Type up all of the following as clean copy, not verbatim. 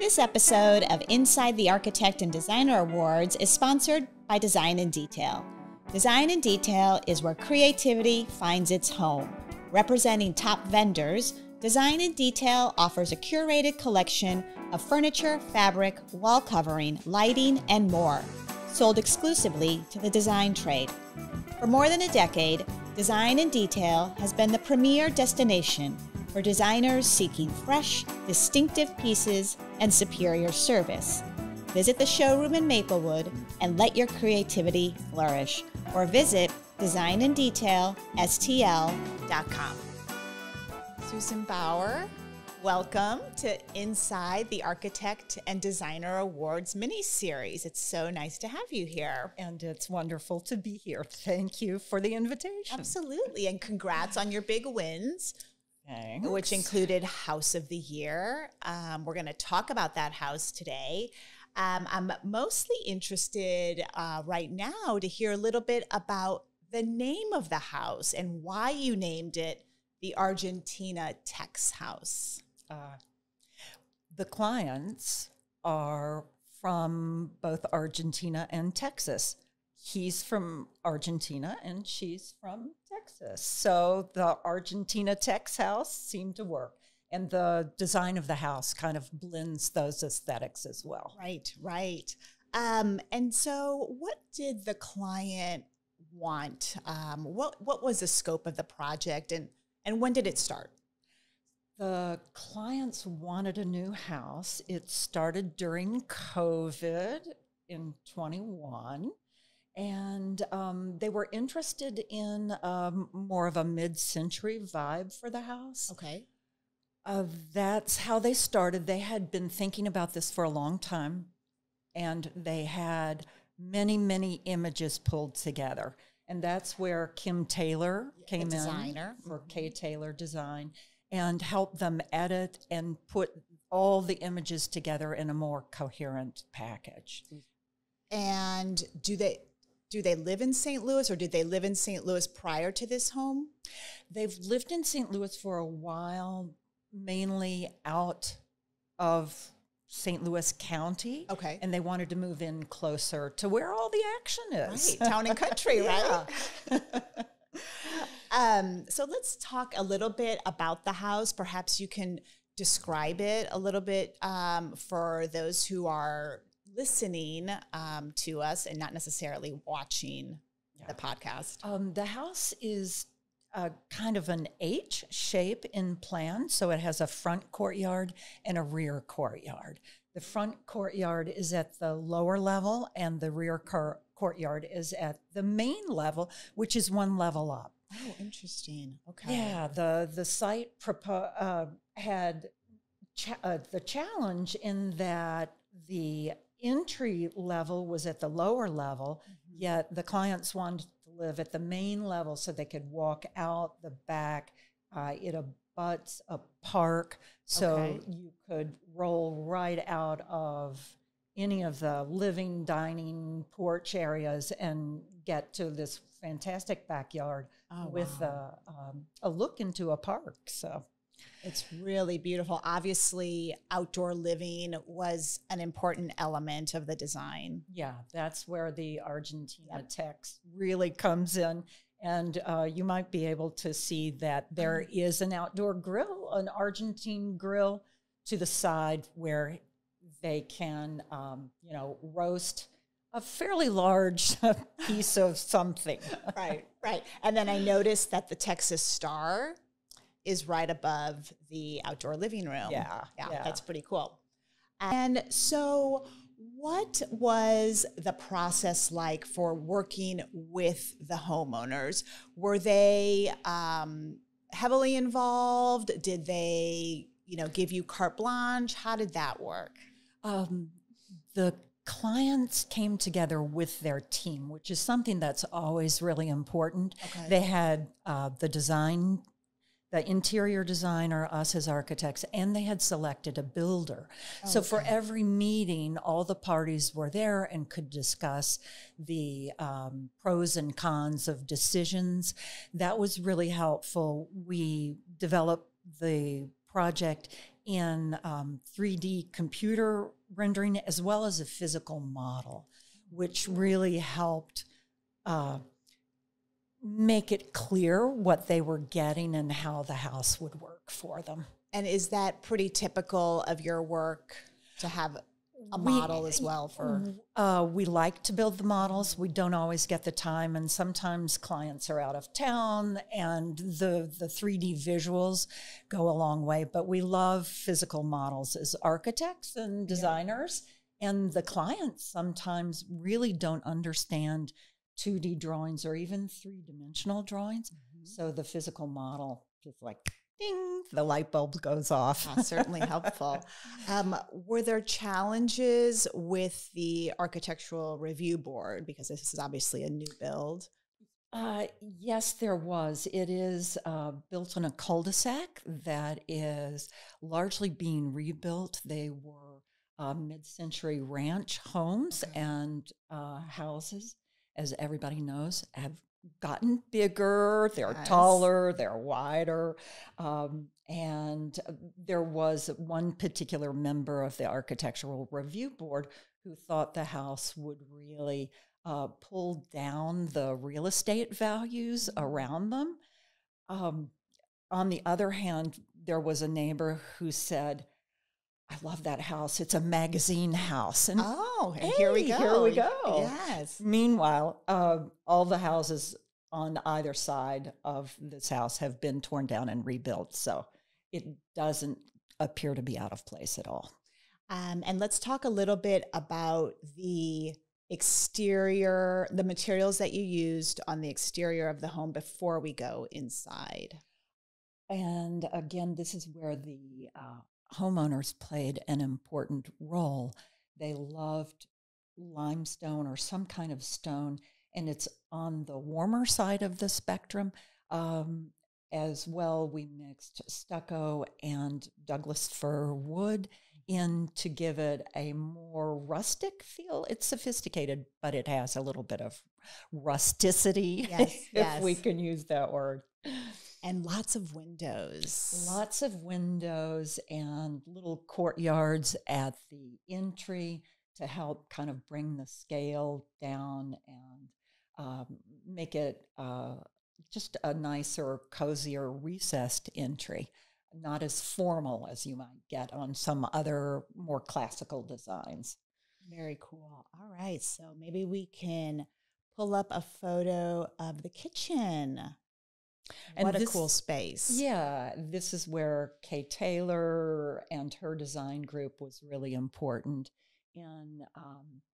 This episode of Inside the Architect and Designer Awards is sponsored by Design in Detail. Design in Detail is where creativity finds its home. Representing top vendors, Design in Detail offers a curated collection of furniture, fabric, wall covering, lighting, and more, sold exclusively to the design trade. For more than a decade, Design in Detail has been the premier destination for designers seeking fresh, distinctive pieces and superior service. Visit the showroom in Maplewood and let your creativity flourish, or visit designindetailstl.com. Susan Bauer, welcome to Inside the Architect and Designer Awards mini-series. It's so nice to have you here. And it's wonderful to be here. Thank you for the invitation. Absolutely, and congrats on your big wins. Thanks. Which included House of the Year. We're going to talk about that house today. I'm mostly interested right now to hear a little bit about the name of the house and why you named it the Argentina Tex House. The clients are from both Argentina and Texas. He's from Argentina and she's from Texas. So the Argentina Tex House seemed to work. And the design of the house kind of blends those aesthetics as well. Right, right. And so what did the client want? What was the scope of the project and when did it start? The clients wanted a new house. It started during COVID in 21. And they were interested in more of a mid-century vibe for the house. Okay. That's how they started. They had been thinking about this for a long time, and they had many, many images pulled together. And that's where Kim Taylor came in, designer for K. Taylor Design, and helped them edit and put all the images together in a more coherent package. And do they live in St. Louis, or did they live in St. Louis prior to this home? They've lived in St. Louis for a while, mainly out of St. Louis County. Okay. And they wanted to move in closer to where all the action is. Right, town and country, Yeah. right? So let's talk a little bit about the house. Perhaps you can describe it a little bit for those who are listening to us and not necessarily watching the podcast. The house is kind of an H shape in plan. So it has a front courtyard and a rear courtyard. The front courtyard is at the lower level and the rear courtyard is at the main level, which is one level up. Oh, interesting. Okay. Yeah, the site had the challenge in that the entry level was at the lower level, yet the clients wanted to live at the main level so they could walk out the back. It abuts a park, so you could roll right out of any of the living, dining, porch areas and get to this fantastic backyard with a look into a park. So it's really beautiful. Obviously, outdoor living was an important element of the design. Yeah, that's where the Argentina Tex really comes in. And you might be able to see that there is an outdoor grill, an Argentine grill to the side where they can, roast a fairly large piece of something. Right, right. And then I noticed that the Texas Star is right above the outdoor living room. Yeah. That's pretty cool. And so what was the process like for working with the homeowners? Were they heavily involved? Did they, give you carte blanche? How did that work? The clients came together with their team, which is something that's always really important. Okay. They had the interior designer, us as architects, and they had selected a builder. So for every meeting, all the parties were there and could discuss the pros and cons of decisions. That was really helpful. We developed the project in 3D computer rendering as well as a physical model, which really helped make it clear what they were getting and how the house would work for them. And is that pretty typical of your work to have a model as well for? We like to build the models. We don't always get the time, and sometimes clients are out of town, and the 3D visuals go a long way. But we love physical models as architects and designers, and the clients sometimes really don't understand 2D drawings or even 3-dimensional drawings. So the physical model is like, ding, the light bulb goes off. Certainly helpful. Were there challenges with the architectural review board? Because this is obviously a new build. Yes, there was. It is built on a cul-de-sac that is largely being rebuilt. They were mid-century ranch homes and houses, as everybody knows, have gotten bigger, they're taller, they're wider. And there was one particular member of the architectural review board who thought the house would really pull down the real estate values around them. On the other hand, there was a neighbor who said, I love that house. It's a magazine house. And and here we go. Here we go. Yes. Meanwhile, all the houses on either side of this house have been torn down and rebuilt. So it doesn't appear to be out of place at all. And let's talk a little bit about the exterior, the materials that you used on the exterior of the home before we go inside. And again, this is where the homeowners played an important role. They loved limestone or some kind of stone, and it's on the warmer side of the spectrum. As well, we mixed stucco and Douglas fir wood in to give it a more rustic feel. It's sophisticated, but it has a little bit of rusticity, if we can use that word. And lots of windows. Lots of windows and little courtyards at the entry to help kind of bring the scale down and make it just a nicer, cozier, recessed entry. Not as formal as you might get on some other more classical designs. Very cool. All right, so maybe we can pull up a photo of the kitchen. And what a cool space. Yeah, this is where Kay Taylor and her design group was really important in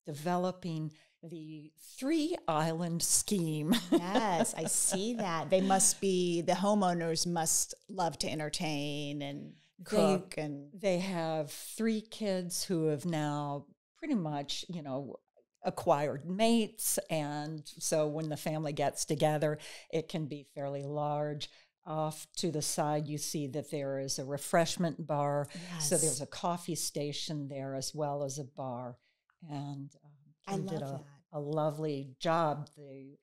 developing the 3-island scheme. Yes, I see that. The homeowners must love to entertain and cook. They have 3 kids who have now pretty much, acquired mates, and so when the family gets together, it can be fairly large. Off to the side, you see that there is a refreshment bar. Yes. So there's a coffee station there as well as a bar. And I did love a lovely job. The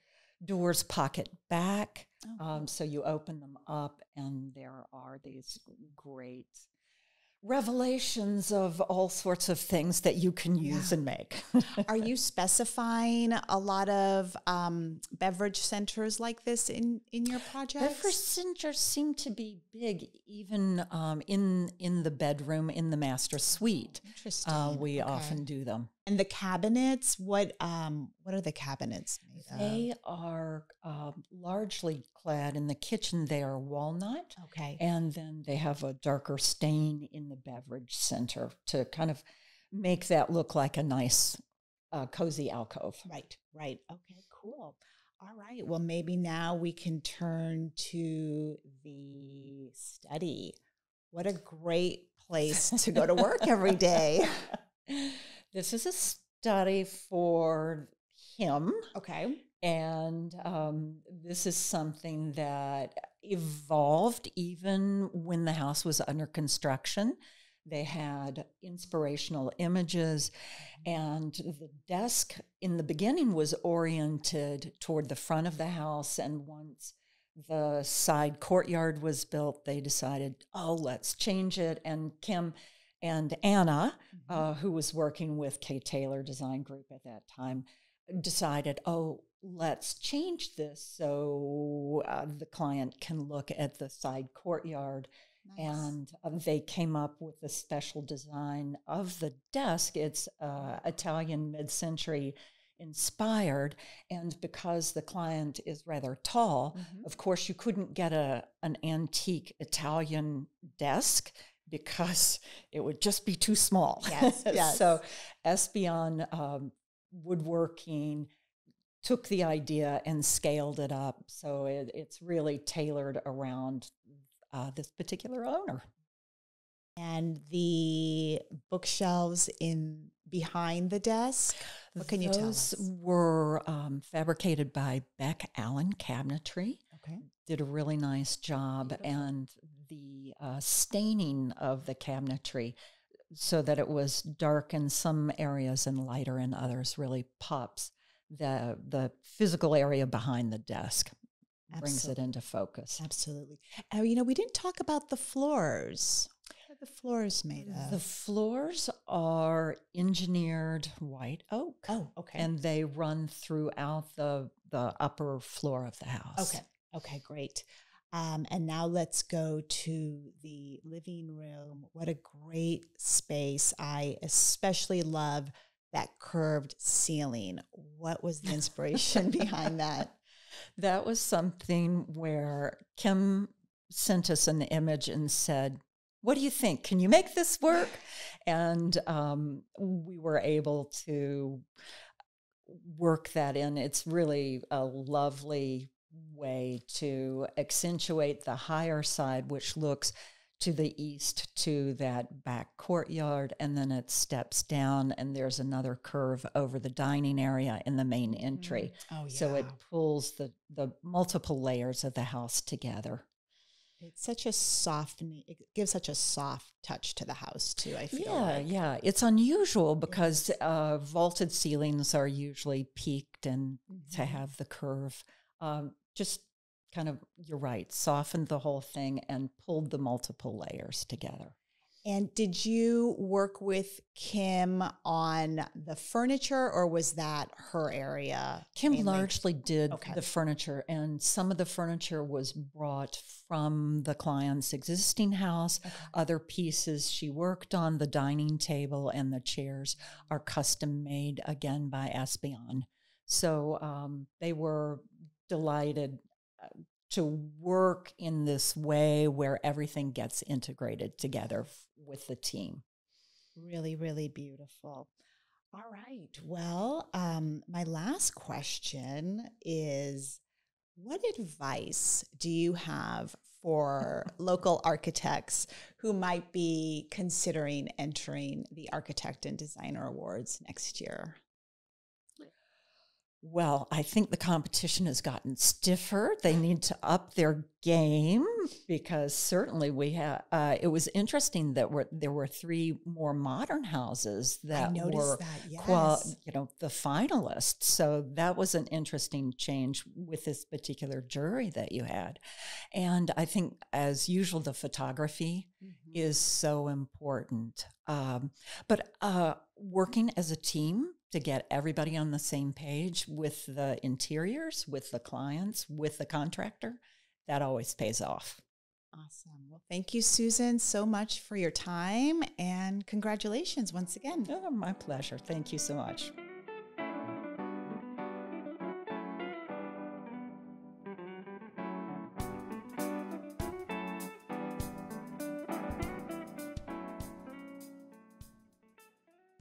doors pocket back, so you open them up, and there are these great revelations of all sorts of things that you can use and make. Are you specifying a lot of beverage centers like this in your projects? Beverage centers seem to be big, even in the bedroom, in the master suite. Interesting. We often do them. And the cabinets, what are the cabinets made of? They are largely clad in the kitchen. They are walnut. Okay. And then they have a darker stain in the beverage center to kind of make that look like a nice, cozy alcove. Right. Okay, cool. All right. Well, maybe now we can turn to the study. What a great place to go to work every day. This is a study for him. Okay. And this is something that evolved even when the house was under construction. They had inspirational images, and the desk in the beginning was oriented toward the front of the house. And once the side courtyard was built, they decided, oh, let's change it. And Kim and Anna, who was working with K. Taylor Design Group at that time, decided, oh, let's change this so the client can look at the side courtyard. Nice. And they came up with a special design of the desk. It's Italian mid-century inspired, and because the client is rather tall, of course you couldn't get an antique Italian desk because it would just be too small. Yes, yes. So Espion Woodworking took the idea and scaled it up, so it's really tailored around this particular owner. And the bookshelves in behind the desk, what can you tell us? Those were fabricated by Beck Cabinetry. Okay. Did a really nice job. Beautiful. And the staining of the cabinetry so that it was dark in some areas and lighter in others really pops the physical area behind the desk. Brings it into focus. Absolutely. We didn't talk about the floors. What are the floors made of? The floors are engineered white oak. Oh, okay. And they run throughout the upper floor of the house. Okay. Okay, great. And now let's go to the living room. What a great space. I especially love that curved ceiling. What was the inspiration behind that? That was something where Kim sent us an image and said, what do you think? Can you make this work? And we were able to work that in. It's really a lovely way to accentuate the higher side, which looks to the east to that back courtyard, and then it steps down and there's another curve over the dining area in the main entry. Oh, yeah. So it pulls the multiple layers of the house together. It's such a it gives such a soft touch to the house too, I feel like. Yeah. It's unusual because vaulted ceilings are usually peaked, and to have the curve just kind of, you're right, softened the whole thing and pulled the multiple layers together. And did you work with Kim on the furniture, or was that her area? Kim largely did the furniture, and some of the furniture was brought from the client's existing house. Other pieces she worked on, the dining table and the chairs, are custom made again by Espion. So they were delighted to work in this way where everything gets integrated together with the team. Really, really beautiful. All right. Well, my last question is, what advice do you have for local architects who might be considering entering the Architect and Designer Awards next year? Well, I think the competition has gotten stiffer. They need to up their game, because certainly it was interesting that there were 3 more modern houses that were the finalists. So that was an interesting change with this particular jury that you had. And I think, as usual, the photography is so important. But working as a team to get everybody on the same page with the interiors, with the clients, with the contractor, that always pays off. Awesome. Well, thank you, Susan, so much for your time, and congratulations once again. Oh, my pleasure. Thank you so much.